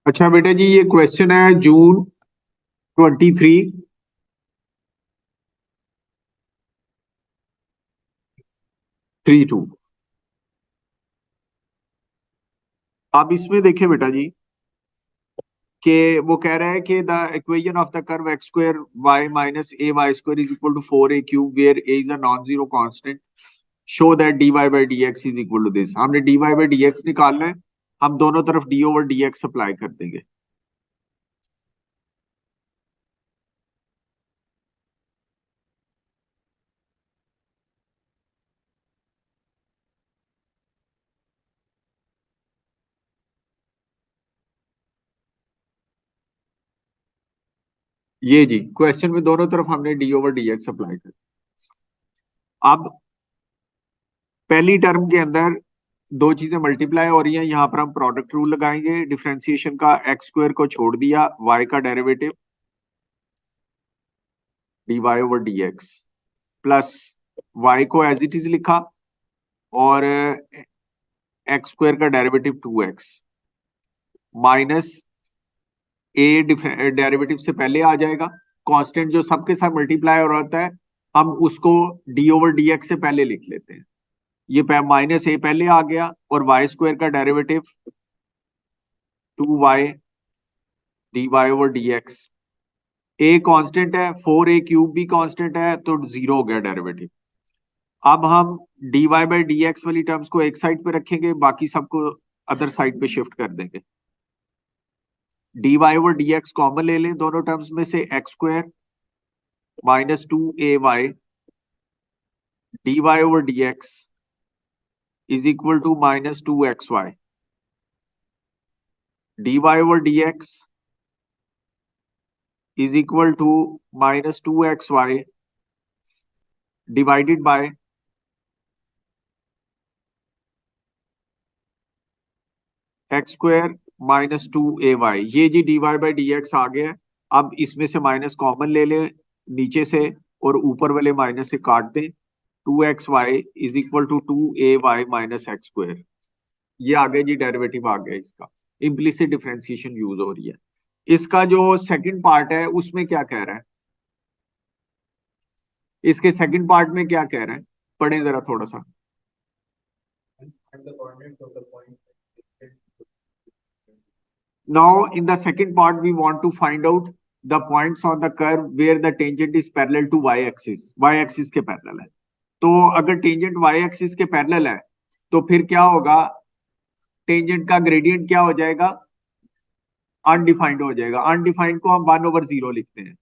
अच्छा बेटा जी, ये क्वेश्चन है जून 2332। आप इसमें देखें बेटा जी कि वो कह रहा है कि the equation of the curve x square y minus a y square is equal to 4a³ where a is a non zero constant, show that dy by d x is equal to this. हमने dy by d x निकालना है, हम दोनों तरफ d over d x apply कर देंगे। ये जी question में दोनों तरफ हमने d over d x apply कर। अब पहली टर्म के अंदर दो चीजें मल्टीप्लाई हो रही हैं, यहां पर हम प्रोडक्ट रूल लगाएंगे। डिफरेंशिएशन का एक्स स्क्वायर को छोड़ दिया, वाई का derivative d y over d x plus y को एज इट इज लिखा और एक्स स्क्वायर का derivative 2x minus a derivative से पहले आ जाएगा। कांस्टेंट जो सबके साथ मल्टीप्लाई हो रहा होता है हम उसको डी ओवर डी एक्स से पहले लिख लेते हैं। ये माइनस ए पहले आ गया और वाई स्क्वायर का derivative 2y d y over d x. A constant है, 4a³ भी कांस्टेंट है, तो जीरो हो गया डेरिवेटिव। अब हम dy बाई डी एक्स वाली टर्म्स को एक साइड पे रखेंगे, बाकी सबको अदर साइड पे शिफ्ट कर देंगे। dy over d x common ले लें दोनों टर्म्स में से, x square minus 2ay dy over d x is equal to minus 2xy। dy over d x is equal to minus 2xy divided by x square minus 2ay। ये जी dy by d x आ गया है। अब इसमें से minus common ले लें नीचे से और ऊपर वाले माइनस से काट दें। 2xy is equal to 2ay minus x square. ये आ गया जी, डेरिवेटिव आ गया इसका। इम्प्लिसिट डिफरेंशिएशन यूज हो रही है। इसका जो सेकंड पार्ट है उसमें क्या कह रहा है, इसके सेकंड पार्ट में क्या कह रहा है, पढ़ें जरा थोड़ा सा। Now, in the second part, we want to find out the points on the curve where the tangent is parallel to y-axis. Y-axis के parallel है। तो अगर टेंजेंट y-axis के parallel है, तो फिर क्या होगा, टेंजेंट का ग्रेडियंट क्या हो जाएगा, अनडिफाइंड हो जाएगा। अनडिफाइंड को हम 1/0 लिखते हैं।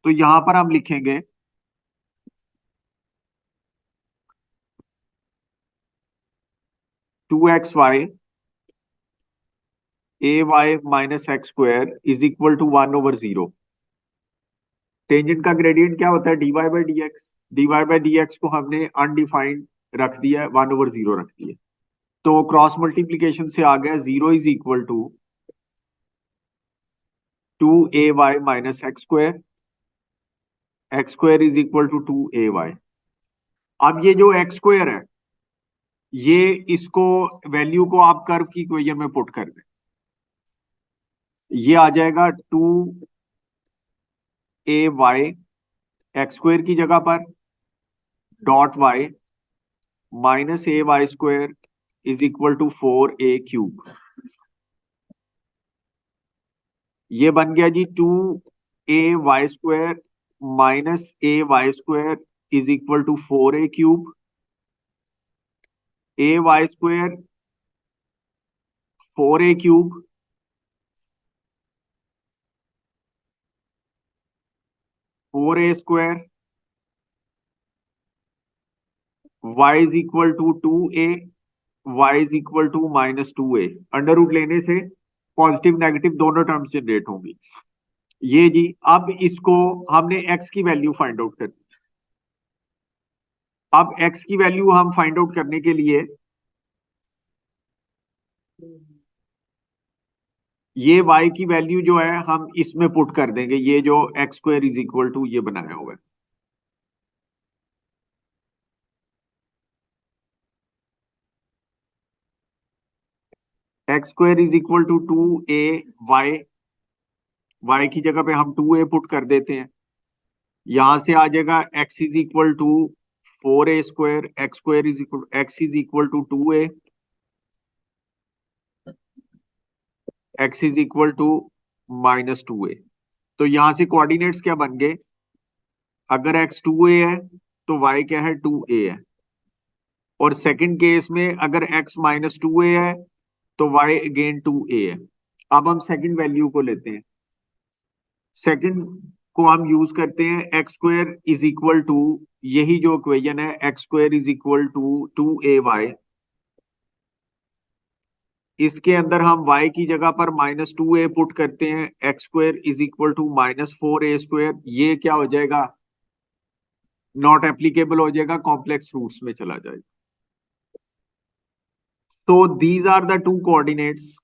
तो यहां पर हम लिखेंगे 2xy ay minus x square is equal to 1/0। Tangent का ग्रेडियंट क्या होता है, dy by d x. dy by d x को हमने अनडिफाइंड रख दिया है, 1/0 रख दिया। तो क्रॉस मल्टीप्लीकेशन से आ गया 0 is equal to 2ay minus x square is equal to 2ay। अब ये जो एक्स स्क्वायर है, ये इसको वैल्यू को आप कर्व की इक्वेशन में पुट कर दें, ये आ जाएगा 2ay एक्स स्क्वायर की जगह पर dot y minus a y square is equal to 4a³। ये बन गया जी 2ay square minus a y square is equal to 4a³। A y square 4a³ 4a square y is equal to 2a y is equal to minus 2a। Under root लेने से positive negative दोनों terms generate होंगी। ये जी, अब इसको हमने x की value find out करनी। अब x की वैल्यू हम फाइंड आउट करने के लिए ये y की वैल्यू जो है हम इसमें पुट कर देंगे, ये जो x square is equal to ये बनाया हुआ है। X square is equal to 2a y, y की जगह पे हम 2a पुट कर देते हैं, यहां से आ जाएगा x is equal to 4a स्क्वायर, x square is equal, x is equal to 2a, x is equal to minus 2a। तो यहां से कोऑर्डिनेट्स क्या बन गए, अगर x 2a है तो y क्या है, 2a है, और सेकंड केस में अगर x माइनस 2a है तो y अगेन 2a है। अब हम सेकंड वैल्यू को लेते हैं, सेकंड को हम यूज करते हैं x square is equal to, यही जो इक्वेशन है x square is equal to 2ay, इसके अंदर हम y की जगह पर माइनस 2a पुट करते हैं, x square is equal to minus 4a square, ये क्या हो जाएगा, नॉट एप्लीकेबल हो जाएगा, कॉम्प्लेक्स रूट्स में चला जाएगा। तो these are the two coordinates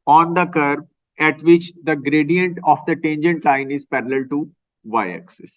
on the curve at which the gradient of the tangent line is parallel to y axis.